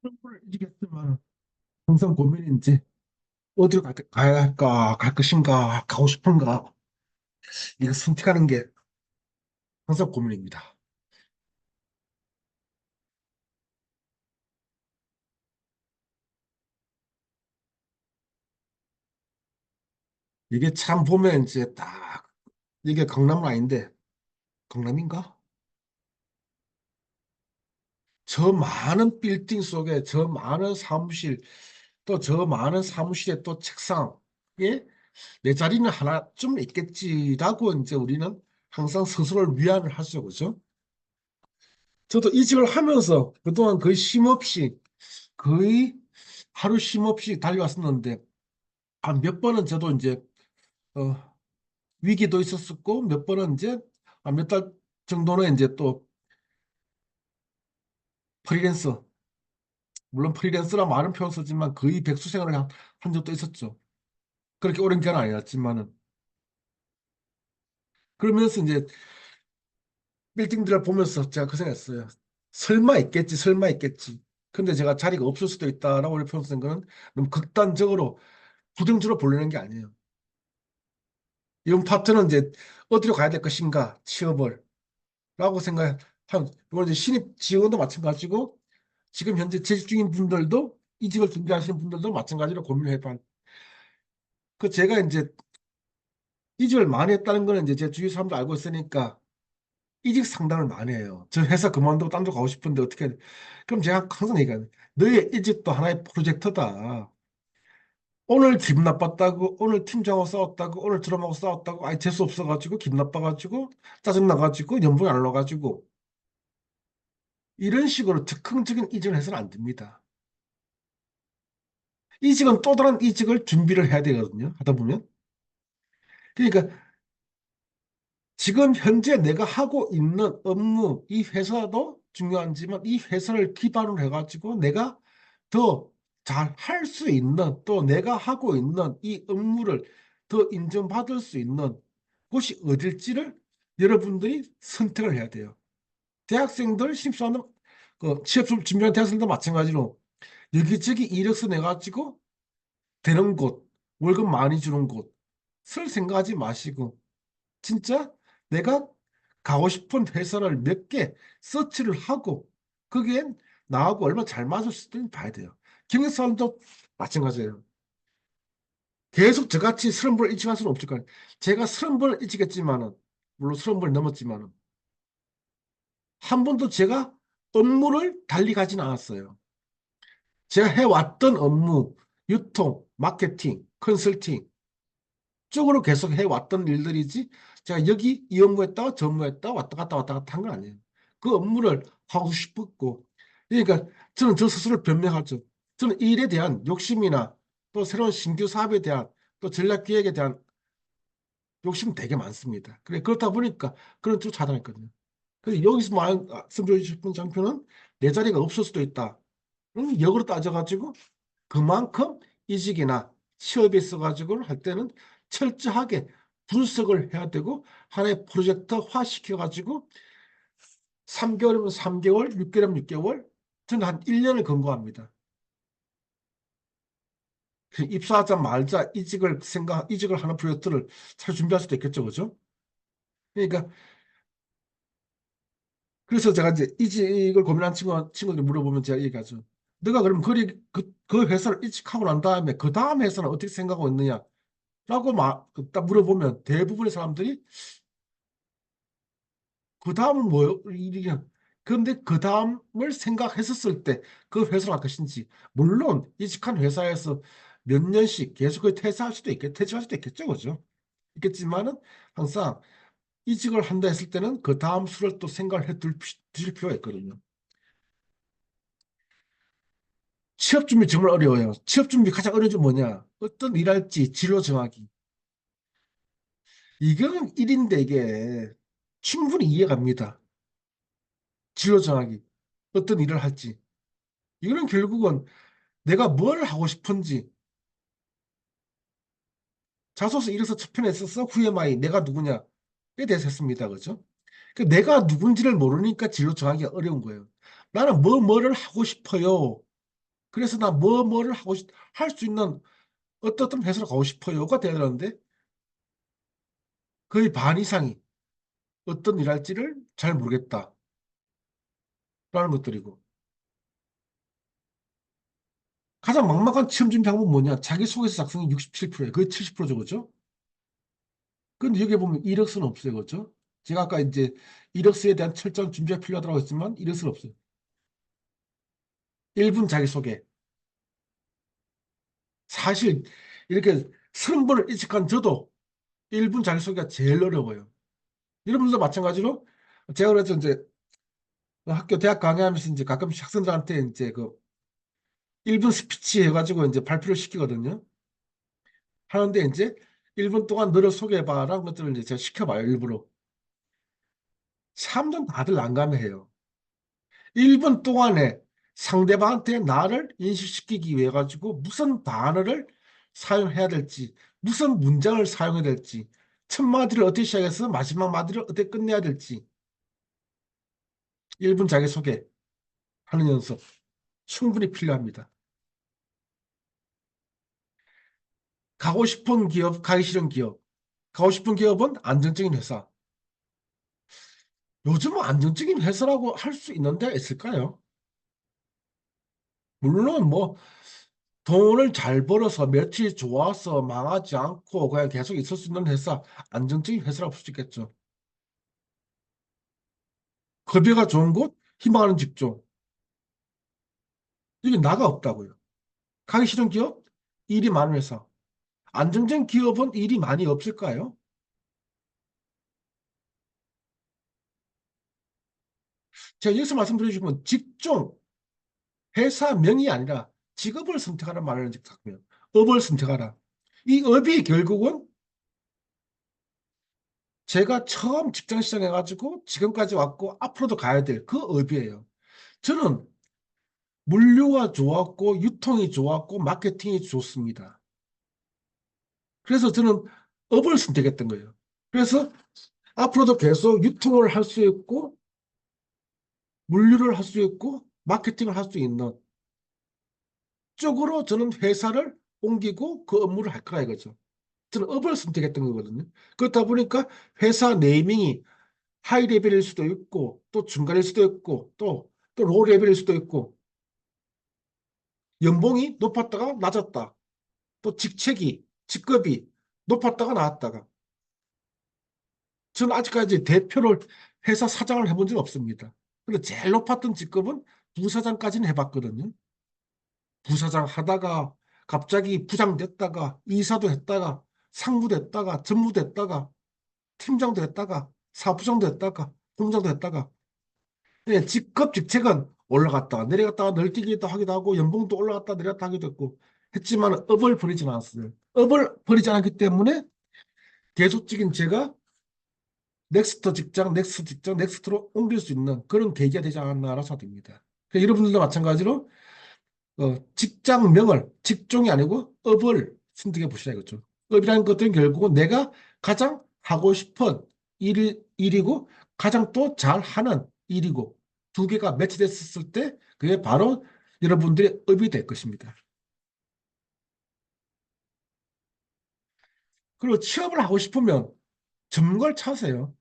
정보를 이기겠지만 항상 고민인지 어디로 가야 할까, 갈 것인가, 가고 싶은가, 이거 선택하는 게 항상 고민입니다. 이게 참 보면 이제 딱 이게 강남은 아닌데 강남인가? 저 많은 빌딩 속에 저 많은 사무실 또 저 많은 사무실에 또 책상에 내 자리는 하나쯤 있겠지라고 이제 우리는 항상 스스로를 위안을 하죠, 그죠? 저도 이직을 하면서 그동안 거의 하루 쉼 없이 달려왔었는데 한 몇 번은 저도 이제 어, 위기도 있었었고 몇 번은 이제 몇 달 정도는 이제 또 프리랜서 물론 프리랜서라 말은 표현 쓰지만 거의 백수 생활을 한 적도 있었죠. 그렇게 오랜 기간은 아니었지만은 그러면서 이제 빌딩들을 보면서 제가 그 생각했어요. 설마 있겠지, 설마 있겠지. 근데 제가 자리가 없을 수도 있다라고 표현 쓴 거는 너무 극단적으로 부정적으로 보려는 게 아니에요. 이번 파트는 이제 어디로 가야 될 것인가, 취업을. 라고 생각한, 이건 이제 신입 지원도 마찬가지고, 지금 현재 재직 중인 분들도, 이직을 준비하시는 분들도 마찬가지로 고민을 해봐. 그 제가 이제 이직을 많이 했다는 거는 이제 제 주위 사람도 알고 있으니까, 이직 상담을 많이 해요. 저 회사 그만두고 딴 데 가고 싶은데 어떻게 해야 돼? 그럼 제가 항상 얘기하는, 너의 이직도 하나의 프로젝트다. 오늘 기분 나빴다고, 오늘 팀장하고 싸웠다고, 오늘 드럼하고 싸웠다고, 아이, 재수 없어가지고, 기분 나빠가지고, 짜증나가지고, 연봉이 안 올라가지고, 이런 식으로 즉흥적인 이직을 해서는 안 됩니다. 이직은 또 다른 이직을 준비를 해야 되거든요. 하다 보면. 그러니까 지금 현재 내가 하고 있는 업무, 이 회사도 중요하지만 이 회사를 기반으로 해가지고 내가 더 잘 할 수 있는 또 내가 하고 있는 이 업무를 더 인정받을 수 있는 곳이 어딜지를 여러분들이 선택을 해야 돼요. 대학생들, 신입사원들, 그 취업 준비하는 대학생도 마찬가지로 여기저기 이력서 내가지고 되는 곳, 월급 많이 주는 곳을 생각하지 마시고, 진짜 내가 가고 싶은 회사를 몇 개 서치를 하고, 그게 나하고 얼마나 잘 맞을 수 있는지 봐야 돼요. 경력사원도 마찬가지예요. 계속 저같이 30번을 일찍 할 수는 없을 거예요. 제가 30번을 일찍 했지만은, 물론 30번을 넘었지만은, 한 번도 제가 업무를 달리 가진 않았어요. 제가 해왔던 업무, 유통, 마케팅, 컨설팅, 쪽으로 계속 해왔던 일들이지 제가 여기 이 업무했다가 저 업무했다가 왔다 갔다 한 건 아니에요. 그 업무를 하고 싶었고 그러니까 저는 저 스스로 변명하죠. 저는 이 일에 대한 욕심이나 또 새로운 신규 사업에 대한 또 전략 기획에 대한 욕심 되게 많습니다. 그래 그렇다 보니까 그런 쪽 차단했거든요. 그래서 여기서 말씀드리고 싶은 장표는 내 자리가 없을 수도 있다. 역으로 따져가지고 그만큼 이직이나 취업에 있어가지고 할 때는 철저하게 분석을 해야 되고 하나의 프로젝트화 시켜가지고 3개월이면 3개월, 6개월이면 6개월, 저는 한 1년을 권고합니다. 입사하자마자 이직을 하는 프로젝트를 잘 준비할 수도 있겠죠, 그죠? 그러니까 그래서 제가 이제 이직을 고민한 친구들 물어보면 제가 얘기하죠. 너가 그럼 그 회사를 이직하고 난 다음에 그 다음 회사는 어떻게 생각하고 있느냐? 라고 딱 물어보면 대부분의 사람들이 그 다음은 뭐요? 이게 그런데 그 다음을 생각했었을 때 그 회사로 갈 것인지 물론 이직한 회사에서 몇 년씩 계속 퇴직할 수도 있겠죠, 그죠? 있겠지만은 항상 이직을 한다 했을 때는 그 다음 수를 또 생각을 두실 필요가 있거든요. 취업 준비 정말 어려워요. 취업 준비 가장 어려운 게 뭐냐? 어떤 일할지 진로 정하기. 이거는 일인데 이게 충분히 이해갑니다. 진로 정하기. 어떤 일을 할지. 이거는 결국은 내가 뭘 하고 싶은지 자소서 이래서 첫 편에 썼어. 후에마이 내가 누구냐에 대해서 했습니다. 그죠? 그 내가 누군지를 모르니까 진로 정하기가 어려운 거예요. 나는 뭐를 하고 싶어요. 그래서 나 뭐를 할 수 있는 어떤 회사로 가고 싶어요가 돼야 되는데 거의 반 이상이 어떤 일 할지를 잘 모르겠다라는 것들이고 가장 막막한 시험 준비 방법은 뭐냐? 자기소개서 작성이 67%예요. 거의 70% 적었죠? 근데 여기 보면 이력서는 없어요. 그렇죠? 제가 아까 이제 이력서에 대한 철저한 준비가 필요하다고 했지만 이력서는 없어요. 1분 자기소개. 사실 이렇게 30번을 일찍한 저도 1분 자기소개가 제일 어려워요. 여러분들도 마찬가지로 제가 그래서 이제 학교 대학 강의하면서 이제 가끔씩 학생들한테 이제 그 1분 스피치 해가지고 이제 발표를 시키거든요. 하는데 이제 1분 동안 너를 소개해봐라는 것들을 이제 제가 시켜봐요, 일부러. 사람들은 다들 난감해해요. 1분 동안에 상대방한테 나를 인식시키기 위해 가지고 무슨 단어를 사용해야 될지, 무슨 문장을 사용해야 될지, 첫 마디를 어떻게 시작해서 마지막 마디를 어떻게 끝내야 될지, 1분 자기소개 하는 연습 충분히 필요합니다. 가고 싶은 기업, 가기 싫은 기업. 가고 싶은 기업은 안정적인 회사. 요즘은 안정적인 회사라고 할 수 있는 데가 있을까요? 물론 뭐 돈을 잘 벌어서 며칠 좋아서 망하지 않고 그냥 계속 있을 수 있는 회사, 안정적인 회사라고 볼 수 있겠죠. 급여가 좋은 곳, 희망하는 직종. 이게 나가 없다고요. 가기 싫은 기업, 일이 많은 회사. 안정적인 기업은 일이 많이 없을까요? 제가 여기서 말씀드리면 직종, 회사명이 아니라 직업을 선택하라 말하는 직학이에요. 업을 선택하라. 이 업이 결국은 제가 처음 직장 시작해가지고 지금까지 왔고 앞으로도 가야 될 그 업이에요. 저는 물류가 좋았고 유통이 좋았고 마케팅이 좋습니다. 그래서 저는 업을 선택했던 거예요. 그래서 앞으로도 계속 유통을 할 수 있고 물류를 할 수 있고 마케팅을 할 수 있는 쪽으로 저는 회사를 옮기고 그 업무를 할 거라 이거죠. 저는 업을 선택했던 거거든요. 그렇다 보니까 회사 네이밍이 하이 레벨일 수도 있고 또 중간일 수도 있고 또 로우 레벨일 수도 있고 연봉이 높았다가 낮았다. 또 직책이 직급이 높았다가 나왔다가 저는 아직까지 대표를 회사 사장을 해본 적 없습니다. 근데 제일 높았던 직급은 부사장까지는 해봤거든요. 부사장 하다가 갑자기 부장 됐다가 이사도 했다가 상무 됐다가 전무 됐다가 팀장도 했다가 사부장도 했다가 본부장도 했다가 예, 직급 직책은 올라갔다가 내려갔다가 널뛰기도 하기도 하고 연봉도 올라갔다 내려갔다 하기도 했고 했지만 업을 버리진 않았어요. 업을 버리지 않았기 때문에 계속적인 제가 넥스트 직장, 넥스트 직장, 넥스트로 옮길 수 있는 그런 계기가 되지 않았나라 생각됩니다. 그러니까 여러분들도 마찬가지로 직장명을 직종이 아니고 업을 선택해 보시라 이거죠. 업이라는 것들은 결국은 내가 가장 하고 싶은 일이고 가장 또 잘하는 일이고 두 개가 매치됐을 때 그게 바로 여러분들의 업이 될 것입니다. 그리고 취업을 하고 싶으면 전문가를 찾으세요.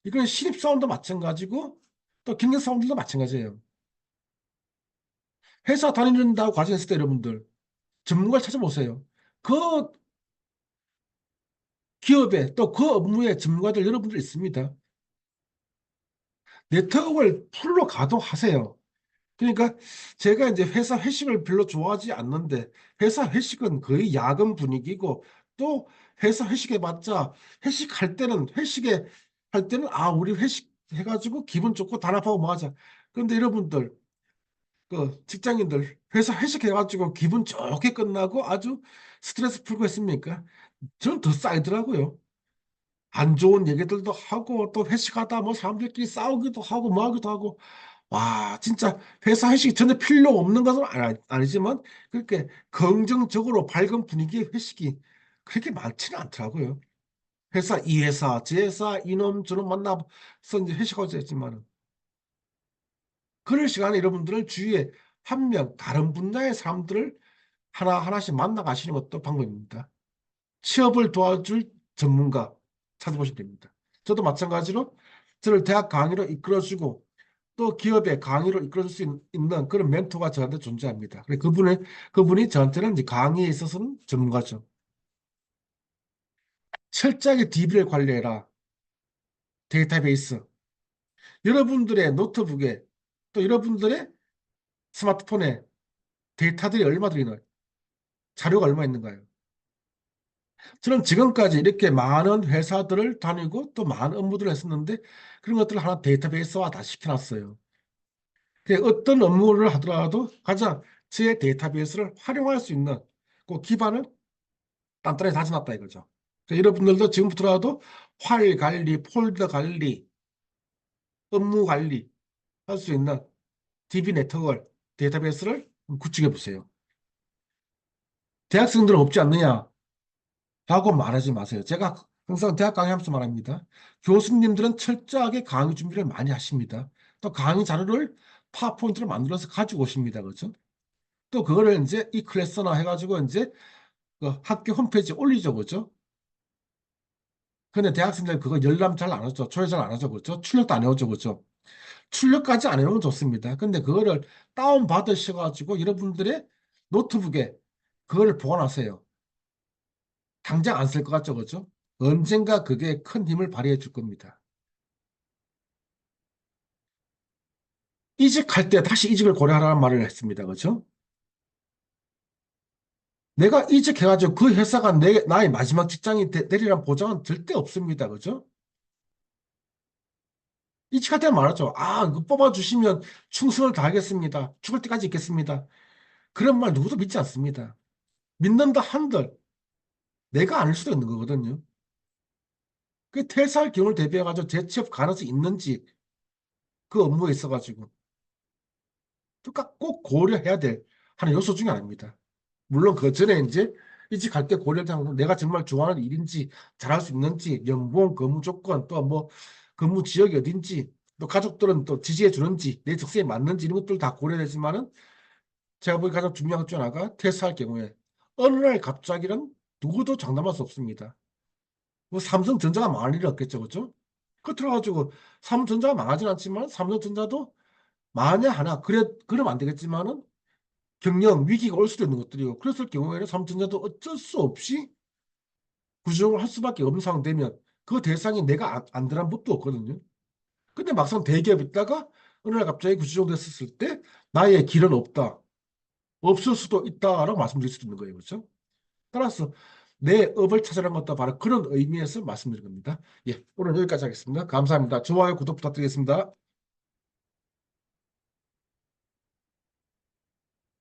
이건 신입사원도 마찬가지고 또 경력사원들도 마찬가지예요. 회사 다니는다고 가정했을 때 여러분들 전문가를 찾아보세요. 그 기업에 또 그 업무에 전문가들 여러분들 있습니다. 네트워크를 풀로 가동하세요. 그러니까 제가 이제 회사 회식을 별로 좋아하지 않는데 회사 회식은 거의 야근 분위기고 또 회사 회식해봤자 회식에 할 때는 아 우리 회식 해가지고 기분 좋고 단합하고 뭐 하자. 그런데 여러분들 그 직장인들 회사 회식해가지고 기분 좋게 끝나고 아주 스트레스 풀고 했습니까? 저는 더 쌓이더라고요. 안 좋은 얘기들도 하고 또 회식하다 뭐 사람들끼리 싸우기도 하고 뭐 하기도 하고 와 진짜 회사 회식이 전혀 필요 없는 것은 아니지만 그렇게 긍정적으로 밝은 분위기의 회식이 그렇게 많지는 않더라고요. 회사 이 회사 저 회사 이놈 저놈 만나서 이제 회식하자 했지만은 그럴 시간에 여러분들은 주위에 한 명 다른 분야의 사람들을 하나하나씩 만나 가시는 것도 방법입니다. 취업을 도와줄 전문가 찾아보시면 됩니다. 저도 마찬가지로 저를 대학 강의로 이끌어주고 또 기업의 강의로 이끌어줄 수 있는 그런 멘토가 저한테 존재합니다. 그분이 저한테는 이제 강의에 있어서는 전문가죠. 철저하게 DB를 관리해라. 데이터베이스. 여러분들의 노트북에 또 여러분들의 스마트폰에 데이터들이 얼마 들어있나요? 자료가 얼마 있는가요? 저는 지금까지 이렇게 많은 회사들을 다니고 또 많은 업무들을 했었는데 그런 것들을 하나 데이터베이스화 다 시켜놨어요. 어떤 업무를 하더라도 가장 제 데이터베이스를 활용할 수 있는 그 기반을 단단히 다져놨다 이거죠. 여러분들도 지금부터라도 파일 관리, 폴더 관리, 업무 관리 할 수 있는 DB 네트워크를 데이터베이스를 구축해 보세요. 대학생들은 없지 않느냐? 라고 말하지 마세요. 제가 항상 대학 강의하면서 말합니다. 교수님들은 철저하게 강의 준비를 많이 하십니다. 또 강의 자료를 파워포인트로 만들어서 가지고 오십니다. 그렇죠? 또 그거를 이제 이 클래스나 해가지고 이제 그 학교 홈페이지에 올리죠. 그렇죠? 근데 대학생들 그거 열람 잘 안 하죠. 조회 잘 안 하죠. 그렇죠? 출력도 안 해오죠. 그렇죠? 출력까지 안 해놓으면 좋습니다. 근데 그거를 다운 받으셔가지고 여러분들의 노트북에 그거를 보관하세요. 당장 안 쓸 것 같죠, 그죠? 언젠가 그게 큰 힘을 발휘해 줄 겁니다. 이직할 때 다시 이직을 고려하라는 말을 했습니다. 그죠? 내가 이직해가지고 그 회사가 나의 마지막 직장이 되리란 보장은 절대 없습니다. 그죠? 이직할 때 말하죠. 아, 이거 뽑아주시면 충성을 다하겠습니다. 죽을 때까지 있겠습니다. 그런 말 누구도 믿지 않습니다. 믿는다 한들 내가 아닐 수도 있는 거거든요. 그 퇴사할 경우를 대비해가지고 재취업 가능성이 있는지 그 업무에 있어가지고 그러니까 꼭 고려해야 될 하는 요소 중에 하나입니다. 물론 그 전에 이제 이직할 때 고려하는 내가 정말 좋아하는 일인지 잘할 수 있는지 연봉 근무 조건 또 뭐 근무 지역이 어딘지 또 가족들은 또 지지해 주는지 내 적성에 맞는지 이런 것들 다 고려되지만은 제가 보기 가장 중요한 것 중 하나가 퇴사할 경우에 어느 날 갑자기는 누구도 장담할 수 없습니다. 뭐 삼성전자가 망할 일은 없겠죠, 그렇죠? 그 들어가지고 삼성전자가 망하진 않지만 삼성전자도 만에 하나 그러면 안 되겠지만은 경영 위기가 올 수도 있는 것들이요. 그랬을 경우에는 삼성전자도 어쩔 수 없이 구조조정을 할 수밖에 없는 상황 되면 그 대상이 내가 안 들어간 법도 없거든요. 근데 막상 대기업 있다가 어느 날 갑자기 구조조정 됐을 때 나의 길은 없다. 없을 수도 있다라고 말씀드릴 수도 있는 거예요. 그렇죠? 따라서 내 업을 찾아라는 것도 바로 그런 의미에서 말씀드린 겁니다. 예, 오늘 여기까지 하겠습니다. 감사합니다. 좋아요, 구독 부탁드리겠습니다.